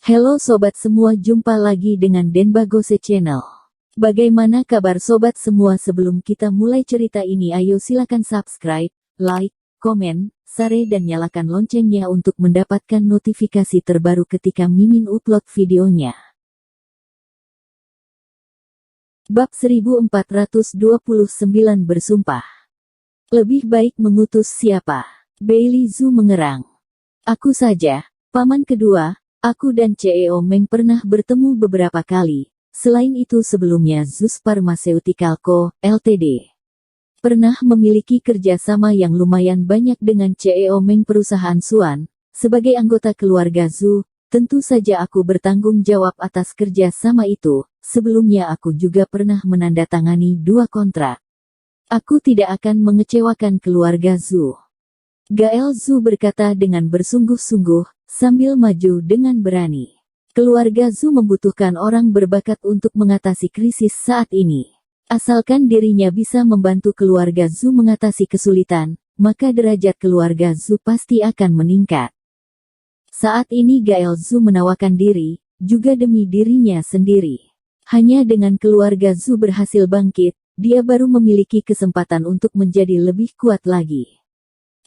Halo sobat semua, jumpa lagi dengan Denbagose Channel. Bagaimana kabar sobat semua? Sebelum kita mulai cerita ini, ayo silakan subscribe, like, komen, share dan nyalakan loncengnya untuk mendapatkan notifikasi terbaru ketika Mimin upload videonya. Bab 1429 bersumpah. Lebih baik mengutus siapa? Bailey Zhu mengerang. Aku saja, paman kedua. Aku dan CEO Meng pernah bertemu beberapa kali. Selain itu sebelumnya Zeus Pharmaceutical Co., Ltd. pernah memiliki kerjasama yang lumayan banyak dengan CEO Meng perusahaan Suan. Sebagai anggota keluarga Zhu, tentu saja aku bertanggung jawab atas kerjasama itu. Sebelumnya aku juga pernah menandatangani 2 kontrak. Aku tidak akan mengecewakan keluarga Zhu. Gael Zhu berkata dengan bersungguh-sungguh, sambil maju dengan berani. Keluarga Zhu membutuhkan orang berbakat untuk mengatasi krisis saat ini. Asalkan dirinya bisa membantu keluarga Zhu mengatasi kesulitan, maka derajat keluarga Zhu pasti akan meningkat. Saat ini Gael Zhu menawarkan diri, juga demi dirinya sendiri. Hanya dengan keluarga Zhu berhasil bangkit, dia baru memiliki kesempatan untuk menjadi lebih kuat lagi.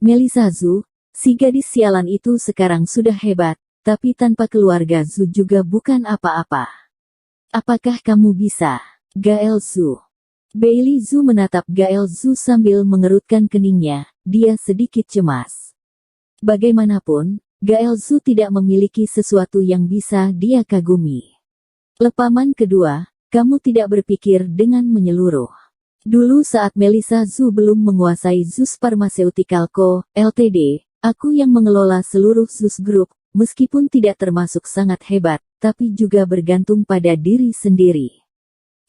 Melissa Zhu, si gadis sialan itu sekarang sudah hebat, tapi tanpa keluarga Zhu juga bukan apa-apa. Apakah kamu bisa? Gael Zhu. Bailey Zhu menatap Gael Zhu sambil mengerutkan keningnya, dia sedikit cemas. Bagaimanapun, Gael Zhu tidak memiliki sesuatu yang bisa dia kagumi. Paman kedua, kamu tidak berpikir dengan menyeluruh. Dulu saat Melissa Zhu belum menguasai Zeus Pharmaceutical Co., Ltd., aku yang mengelola seluruh Zeus Group, meskipun tidak termasuk sangat hebat, tapi juga bergantung pada diri sendiri.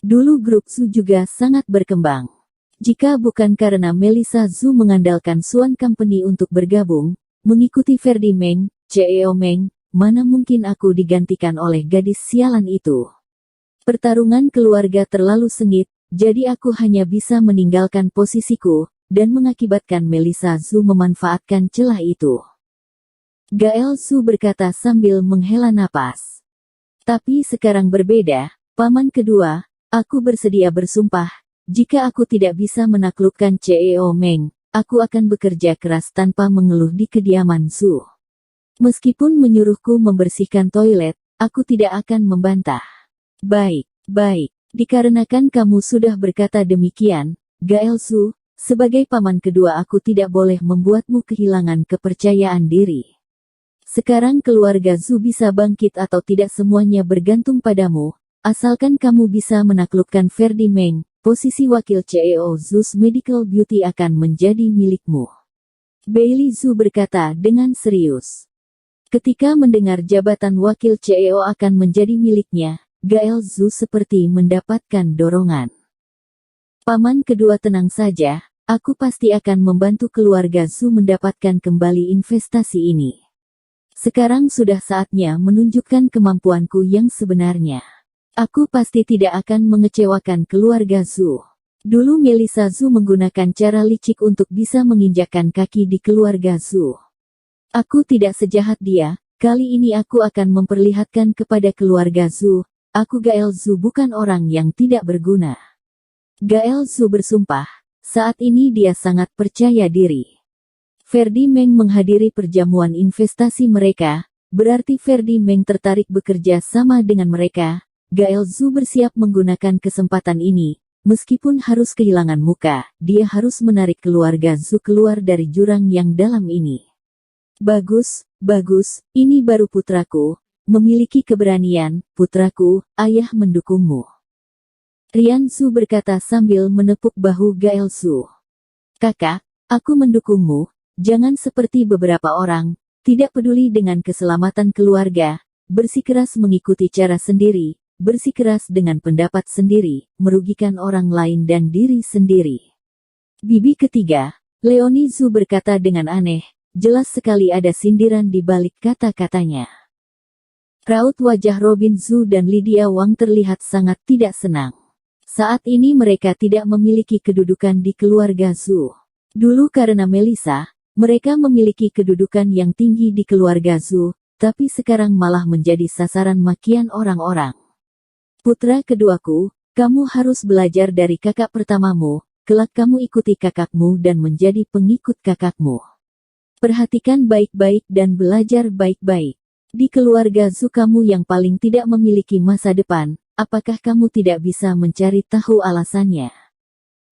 Dulu grup Zhu juga sangat berkembang. Jika bukan karena Melissa Zhu mengandalkan Suan Company untuk bergabung, mengikuti Ferdi Meng, CEO Meng, mana mungkin aku digantikan oleh gadis sialan itu. Pertarungan keluarga terlalu sengit, jadi aku hanya bisa meninggalkan posisiku, dan mengakibatkan Melissa Zhu memanfaatkan celah itu. Gael Zhu berkata sambil menghela napas. Tapi sekarang berbeda, paman kedua, aku bersedia bersumpah, jika aku tidak bisa menaklukkan CEO Meng, aku akan bekerja keras tanpa mengeluh di kediaman Zhu. Meskipun menyuruhku membersihkan toilet, aku tidak akan membantah. Baik. Dikarenakan kamu sudah berkata demikian, Gael Zhu, sebagai paman kedua aku tidak boleh membuatmu kehilangan kepercayaan diri. Sekarang keluarga Zhu bisa bangkit atau tidak semuanya bergantung padamu, asalkan kamu bisa menaklukkan Ferdi Meng, posisi wakil CEO Zeus Medical Beauty akan menjadi milikmu. Bailey Zhu berkata dengan serius. Ketika mendengar jabatan wakil CEO akan menjadi miliknya, Gael Zhu seperti mendapatkan dorongan. Paman kedua tenang saja, aku pasti akan membantu keluarga Zhu mendapatkan kembali investasi ini. Sekarang sudah saatnya menunjukkan kemampuanku yang sebenarnya. Aku pasti tidak akan mengecewakan keluarga Zhu. Dulu Melissa Zhu menggunakan cara licik untuk bisa menginjakkan kaki di keluarga Zhu. Aku tidak sejahat dia, kali ini aku akan memperlihatkan kepada keluarga Zhu, aku Gael Zhu bukan orang yang tidak berguna. Gael Zhu bersumpah, saat ini dia sangat percaya diri. Ferdi Meng menghadiri perjamuan investasi mereka, berarti Ferdi Meng tertarik bekerja sama dengan mereka. Gael Zhu bersiap menggunakan kesempatan ini, meskipun harus kehilangan muka, dia harus menarik keluarga Zhu keluar dari jurang yang dalam ini. Bagus, ini baru putraku. Memiliki keberanian, putraku, ayah mendukungmu. Rian Zhu berkata sambil menepuk bahu Gael Zhu. Kakak, aku mendukungmu, jangan seperti beberapa orang, tidak peduli dengan keselamatan keluarga, bersikeras mengikuti cara sendiri, bersikeras dengan pendapat sendiri, merugikan orang lain dan diri sendiri. Bibi ketiga, Leonie Zhu berkata dengan aneh, jelas sekali ada sindiran di balik kata-katanya. Raut wajah Robin Zhu dan Lydia Wang terlihat sangat tidak senang. Saat ini mereka tidak memiliki kedudukan di keluarga Zhu. Dulu karena Melissa, mereka memiliki kedudukan yang tinggi di keluarga Zhu, tapi sekarang malah menjadi sasaran makian orang-orang. Putra keduaku, kamu harus belajar dari kakak pertamamu, kelak kamu ikuti kakakmu dan menjadi pengikut kakakmu. Perhatikan baik-baik dan belajar baik-baik. Di keluarga Zhu kamu yang paling tidak memiliki masa depan, apakah kamu tidak bisa mencari tahu alasannya?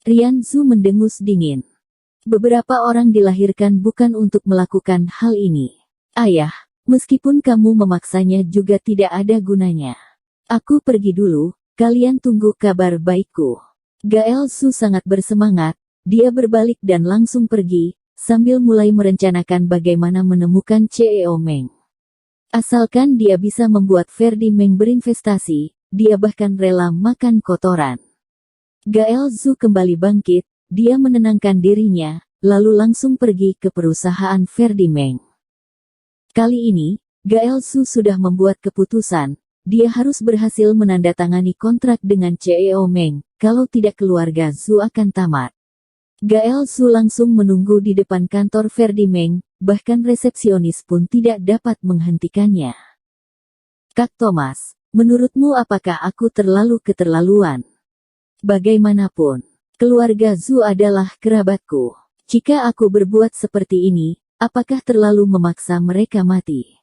Rian Zhu mendengus dingin. Beberapa orang dilahirkan bukan untuk melakukan hal ini. Ayah, meskipun kamu memaksanya juga tidak ada gunanya. Aku pergi dulu, kalian tunggu kabar baikku. Gael Zhu sangat bersemangat, dia berbalik dan langsung pergi, sambil mulai merencanakan bagaimana menemukan CEO Meng. Asalkan dia bisa membuat Ferdi Meng berinvestasi, dia bahkan rela makan kotoran. Gael Zhu kembali bangkit, dia menenangkan dirinya, lalu langsung pergi ke perusahaan Ferdi Meng. Kali ini, Gael Zhu sudah membuat keputusan, dia harus berhasil menandatangani kontrak dengan CEO Meng, kalau tidak keluarga Zhu akan tamat. Gael Zhu langsung menunggu di depan kantor Ferdi Meng, bahkan resepsionis pun tidak dapat menghentikannya. Kak Thomas, menurutmu apakah aku terlalu keterlaluan? Bagaimanapun, keluarga Zhu adalah kerabatku. Jika aku berbuat seperti ini, apakah terlalu memaksa mereka mati?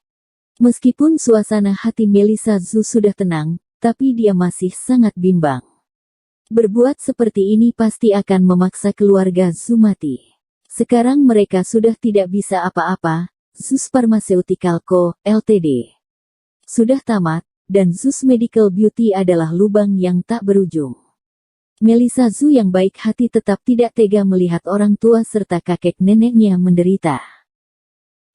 Meskipun suasana hati Melissa Zhu sudah tenang, tapi dia masih sangat bimbang. Berbuat seperti ini pasti akan memaksa keluarga Zhu mati. Sekarang mereka sudah tidak bisa apa-apa, Zeus Pharmaceutical Co., Ltd. Sudah tamat, dan Zeus Medical Beauty adalah lubang yang tak berujung. Melissa Zhu yang baik hati tetap tidak tega melihat orang tua serta kakek neneknya menderita.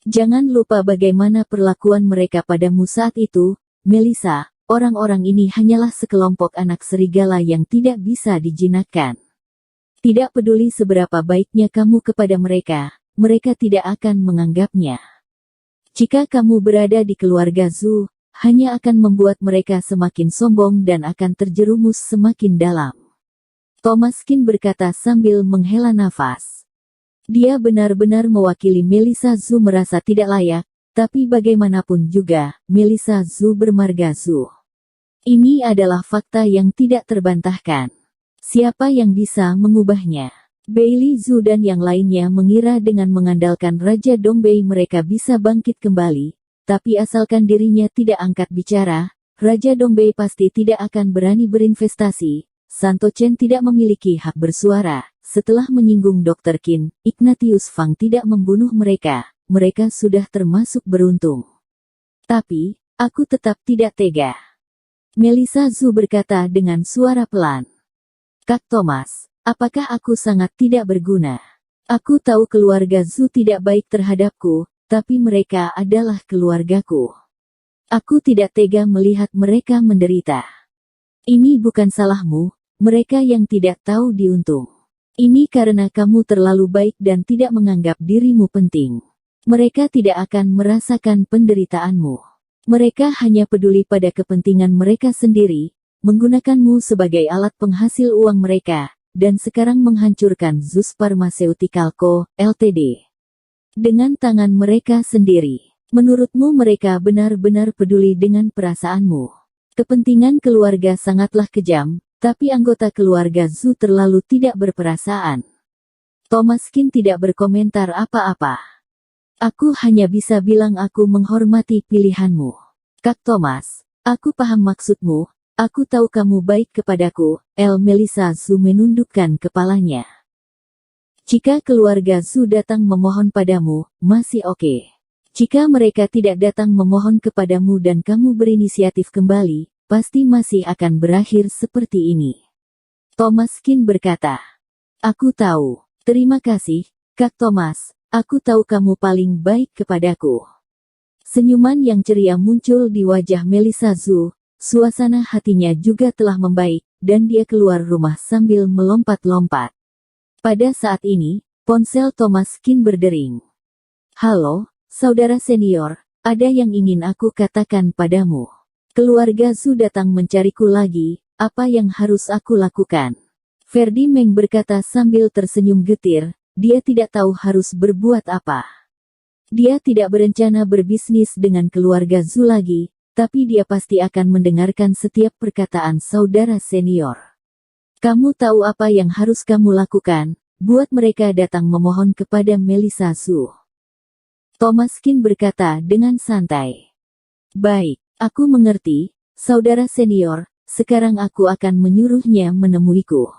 Jangan lupa bagaimana perlakuan mereka padamu saat itu, Melissa. Orang-orang ini hanyalah sekelompok anak serigala yang tidak bisa dijinakkan. Tidak peduli seberapa baiknya kamu kepada mereka, mereka tidak akan menganggapnya. Jika kamu berada di keluarga Zhu, hanya akan membuat mereka semakin sombong dan akan terjerumus semakin dalam. Thomas Kin berkata sambil menghela nafas. Dia benar-benar mewakili Melissa Zhu merasa tidak layak, tapi bagaimanapun juga, Melissa Zhu bermarga Zhu. Ini adalah fakta yang tidak terbantahkan. Siapa yang bisa mengubahnya? Bailey Zhu dan yang lainnya mengira dengan mengandalkan Raja Dongbei mereka bisa bangkit kembali, tapi asalkan dirinya tidak angkat bicara, Raja Dongbei pasti tidak akan berani berinvestasi. Santo Chen tidak memiliki hak bersuara. Setelah menyinggung Dr. Qin, Ignatius Fang tidak membunuh mereka. Mereka sudah termasuk beruntung. Tapi, aku tetap tidak tega. Melissa Zhu berkata dengan suara pelan. Kak Thomas, apakah aku sangat tidak berguna? Aku tahu keluarga Zhu tidak baik terhadapku, tapi mereka adalah keluargaku. Aku tidak tega melihat mereka menderita. Ini bukan salahmu, mereka yang tidak tahu diuntung. Ini karena kamu terlalu baik dan tidak menganggap dirimu penting. Mereka tidak akan merasakan penderitaanmu. Mereka hanya peduli pada kepentingan mereka sendiri, menggunakanmu sebagai alat penghasil uang mereka, dan sekarang menghancurkan Zeus Pharmaceutical Co., Ltd. Dengan tangan mereka sendiri. Menurutmu mereka benar-benar peduli dengan perasaanmu? Kepentingan keluarga sangatlah kejam, tapi anggota keluarga Zhu terlalu tidak berperasaan. Thomas Kin tidak berkomentar apa-apa. Aku hanya bisa bilang aku menghormati pilihanmu. Kak Thomas, aku paham maksudmu, aku tahu kamu baik kepadaku. Melissa Zhu menundukkan kepalanya. Jika keluarga Zhu datang memohon padamu, masih oke. Jika mereka tidak datang memohon kepadamu dan kamu berinisiatif kembali, pasti masih akan berakhir seperti ini. Thomas Kin berkata. Aku tahu. Terima kasih, Kak Thomas. Aku tahu kamu paling baik kepadaku. Senyuman yang ceria muncul di wajah Melissa Zhu. Suasana hatinya juga telah membaik, dan dia keluar rumah sambil melompat-lompat. Pada saat ini, ponsel Thomas Kin berdering. Halo, saudara senior, ada yang ingin aku katakan padamu. Keluarga Zhu datang mencariku lagi, apa yang harus aku lakukan? Ferdi Meng berkata sambil tersenyum getir, dia tidak tahu harus berbuat apa. Dia tidak berencana berbisnis dengan keluarga Zhu lagi, tapi dia pasti akan mendengarkan setiap perkataan saudara senior. Kamu tahu apa yang harus kamu lakukan, buat mereka datang memohon kepada Melissa Zhu. Thomas Qin berkata dengan santai. Baik, aku mengerti, saudara senior, sekarang aku akan menyuruhnya menemuiku.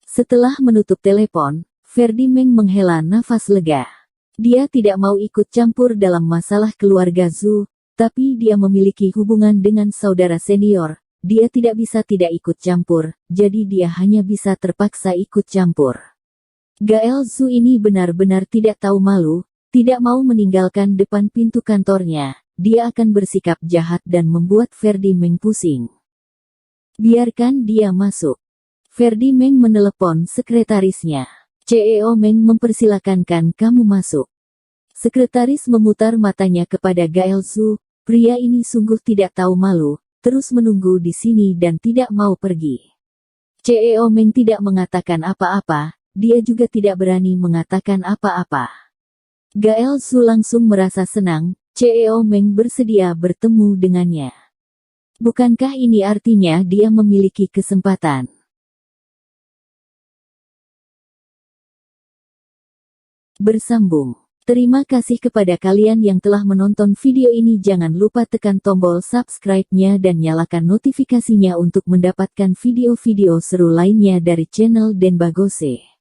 Setelah menutup telepon, Ferdi Meng menghela nafas lega. Dia tidak mau ikut campur dalam masalah keluarga Zhu, tapi dia memiliki hubungan dengan saudara senior. Dia tidak bisa tidak ikut campur, jadi dia hanya bisa terpaksa ikut campur. Gael Zhu ini benar-benar tidak tahu malu, tidak mau meninggalkan depan pintu kantornya. Dia akan bersikap jahat dan membuat Ferdi Meng pusing. Biarkan dia masuk. Ferdi Meng menelepon sekretarisnya. CEO Meng mempersilakankan kamu masuk. Sekretaris memutar matanya kepada Gael Zhu. Pria ini sungguh tidak tahu malu, terus menunggu di sini dan tidak mau pergi. CEO Meng tidak mengatakan apa-apa, dia juga tidak berani mengatakan apa-apa. Gael Zhu langsung merasa senang, CEO Meng bersedia bertemu dengannya. Bukankah ini artinya dia memiliki kesempatan? Bersambung. Terima kasih kepada kalian yang telah menonton video ini. Jangan lupa tekan tombol subscribe-nya dan nyalakan notifikasinya untuk mendapatkan video-video seru lainnya dari channel Denbagose.